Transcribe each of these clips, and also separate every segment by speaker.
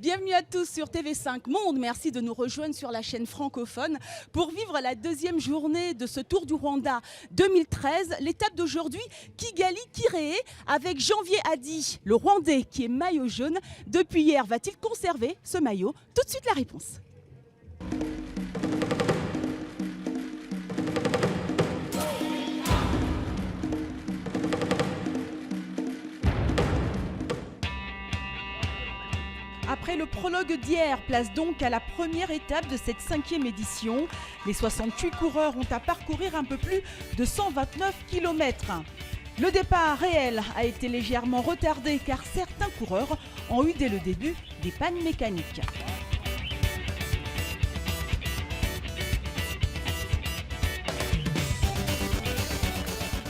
Speaker 1: Bienvenue à tous sur TV5 Monde. Merci de nous rejoindre sur la chaîne francophone pour vivre la deuxième journée de ce Tour du Rwanda 2013. L'étape d'aujourd'hui, Kigali-Kirée, avec Janvier Hadi, le Rwandais qui est maillot jaune. Depuis hier, va-t-il conserver ce maillot? Tout de suite la réponse. Après le prologue d'hier, place donc à la première étape de cette 5e édition. Les 68 coureurs ont à parcourir un peu plus de 129 km. Le départ réel a été légèrement retardé car certains coureurs ont eu dès le début des pannes mécaniques.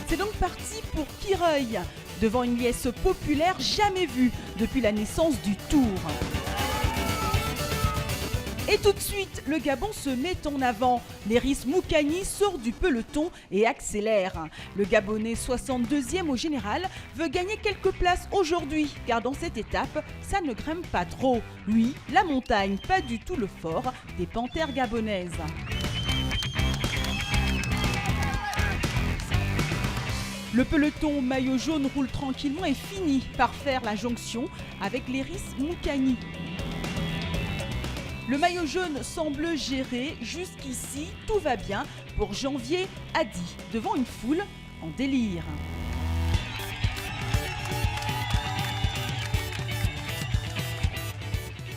Speaker 1: C'est donc parti pour Kireuil, devant une liesse populaire jamais vue depuis la naissance du Tour. Et tout de suite, le Gabon se met en avant. Léris Moukani sort du peloton et accélère. Le Gabonais 62e au général veut gagner quelques places aujourd'hui, car dans cette étape, ça ne grimpe pas trop. Lui, la montagne, pas du tout le fort des panthères gabonaises. Le peloton maillot jaune roule tranquillement et finit par faire la jonction avec Léris Moukani. Le maillot jaune semble gérer. Jusqu'ici, tout va bien pour Janvier Hadi, devant une foule en délire.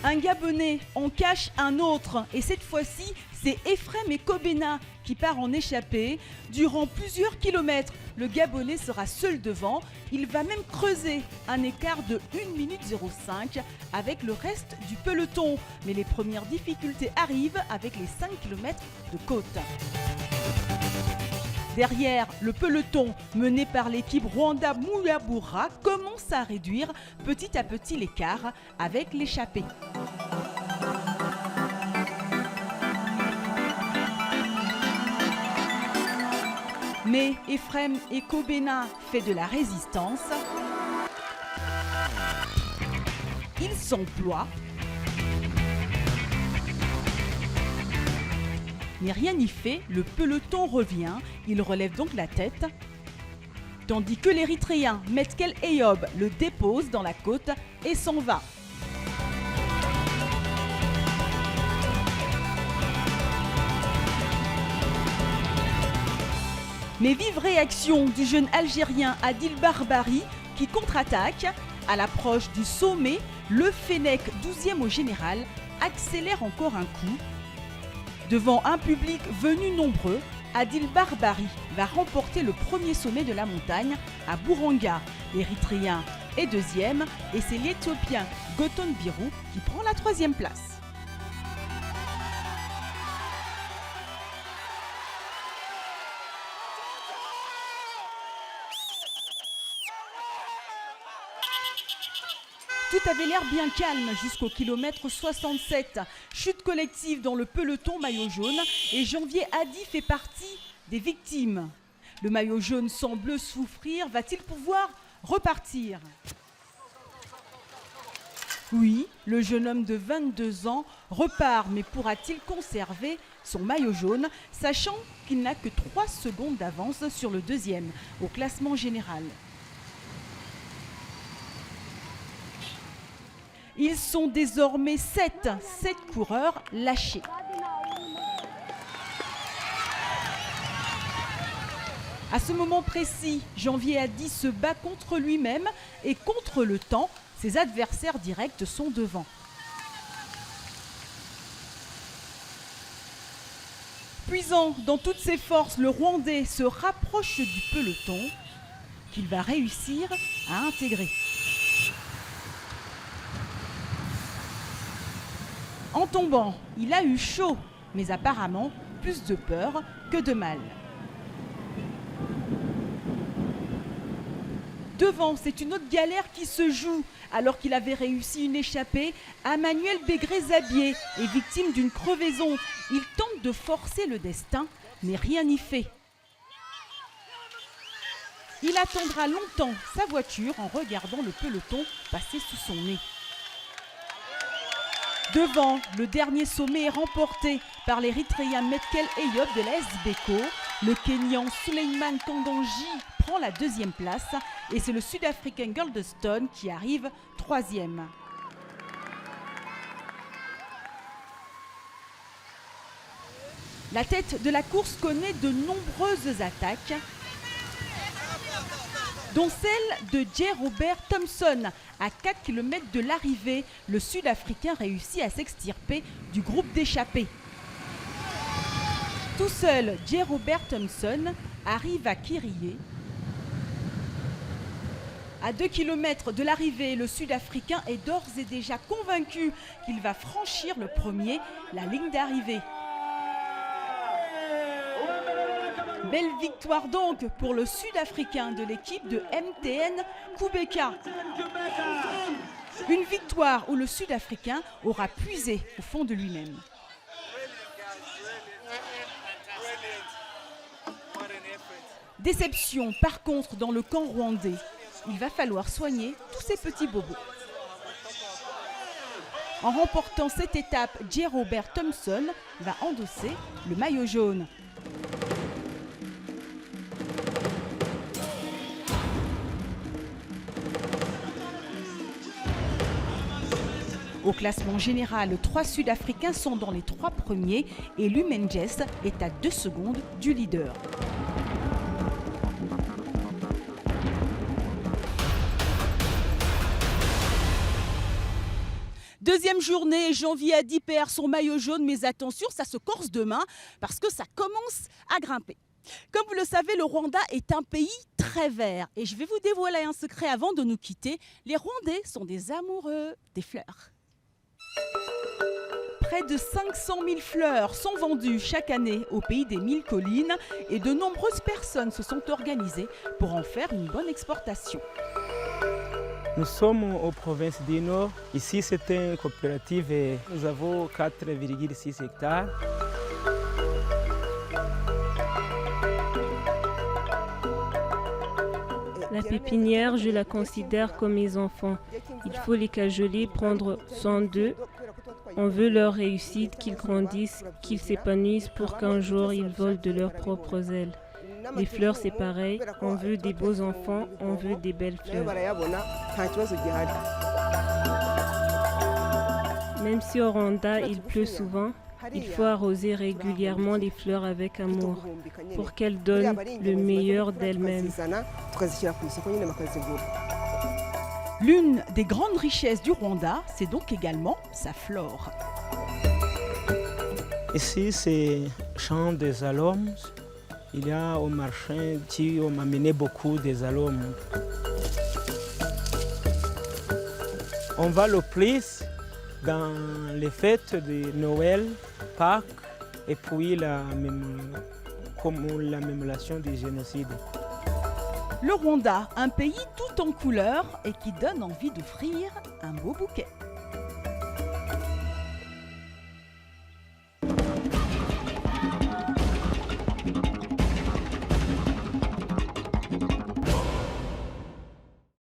Speaker 1: Un Gabonais en cache un autre et cette fois-ci, c'est Ephrem Ekobena qui part en échappée. Durant plusieurs kilomètres, le Gabonais sera seul devant. Il va même creuser un écart de 1 minute 05 avec le reste du peloton. Mais les premières difficultés arrivent avec les 5 km de côte. Derrière, le peloton mené par l'équipe Rwanda Muyabura commence à réduire petit à petit l'écart avec l'échappée. Mais Ephrem Ekobena fait de la résistance. Il s'emploie. Mais rien n'y fait, le peloton revient. Il relève donc la tête. Tandis que l'Érythréen Metkel Eyob le dépose dans la côte et s'en va. Mais vive réaction du jeune Algérien Adil Barbari qui contre-attaque. À l'approche du sommet, le Fennec 12e au général accélère encore un coup. Devant un public venu nombreux, Adil Barbari va remporter le premier sommet de la montagne à Bouranga. L'Érythréen est deuxième et c'est l'Éthiopien Goton Birou qui prend la 3e place. Tout avait l'air bien calme jusqu'au kilomètre 67. Chute collective dans le peloton maillot jaune et Janvier Hadi fait partie des victimes. Le maillot jaune semble souffrir. Va-t-il pouvoir repartir? Oui, le jeune homme de 22 ans repart, mais pourra-t-il conserver son maillot jaune, sachant qu'il n'a que 3 secondes d'avance sur le deuxième au classement général? Ils sont désormais 7 coureurs lâchés. À ce moment précis, Janvier Hadi se bat contre lui-même et contre le temps. Ses adversaires directs sont devant. Puisant dans toutes ses forces, le Rwandais se rapproche du peloton qu'il va réussir à intégrer. En tombant, il a eu chaud, mais apparemment plus de peur que de mal. Devant, c'est une autre galère qui se joue. Alors qu'il avait réussi une échappée, Emmanuel Begré-Zabier est victime d'une crevaison. Il tente de forcer le destin, mais rien n'y fait. Il attendra longtemps sa voiture en regardant le peloton passer sous son nez. Devant, le dernier sommet est remporté par l'Érythréen Metkel Eyob de l'AS Beko. Le Kenyan Suleiman Kanganji prend la deuxième place et c'est le Sud-Africain Goldstone qui arrive troisième. La tête de la course connaît de nombreuses attaques, dont celle de J. Robert Thompson. À 4 km de l'arrivée, le Sud-Africain réussit à s'extirper du groupe d'échappés. Tout seul, J. Robert Thompson arrive à Kirié. À 2 km de l'arrivée, le Sud-Africain est d'ores et déjà convaincu qu'il va franchir le premier la ligne d'arrivée. Belle victoire donc pour le Sud-Africain de l'équipe de MTN Kubeka. Une victoire où le Sud-Africain aura puisé au fond de lui-même. Déception par contre dans le camp rwandais. Il va falloir soigner tous ces petits bobos. En remportant cette étape, J. Robert Thompson va endosser le maillot jaune. Au classement général, 3 Sud-Africains sont dans les 3 premiers et Lumenges est à 2 secondes du leader. Deuxième journée, Janvier Adi perd son maillot jaune, mais attention, ça se corse demain parce que ça commence à grimper. Comme vous le savez, le Rwanda est un pays très vert. Et je vais vous dévoiler un secret avant de nous quitter. Les Rwandais sont des amoureux des fleurs. Près de 500 000 fleurs sont vendues chaque année au pays des 1000 collines et de nombreuses personnes se sont organisées pour en faire une bonne exportation.
Speaker 2: Nous sommes aux provinces du Nord. Ici, c'est une coopérative et nous avons 4,6 hectares.
Speaker 3: La pépinière, je la considère comme mes enfants. Il faut les cajoler, prendre soin d'eux. On veut leur réussite, qu'ils grandissent, qu'ils s'épanouissent pour qu'un jour ils volent de leurs propres ailes. Les fleurs, c'est pareil. On veut des beaux enfants, on veut des belles fleurs. Même si au Rwanda, il pleut souvent, il faut arroser régulièrement les fleurs avec amour pour qu'elles donnent le meilleur d'elles-mêmes.
Speaker 1: L'une des grandes richesses du Rwanda, c'est donc également sa flore.
Speaker 2: Ici, c'est champ des alomes. Il y a au marché qui ont amené beaucoup des alomes. On va le plus dans les fêtes de Noël, Pâques et puis la mémoration du génocide.
Speaker 1: Le Rwanda, un pays tout en couleurs et qui donne envie d'offrir un beau bouquet.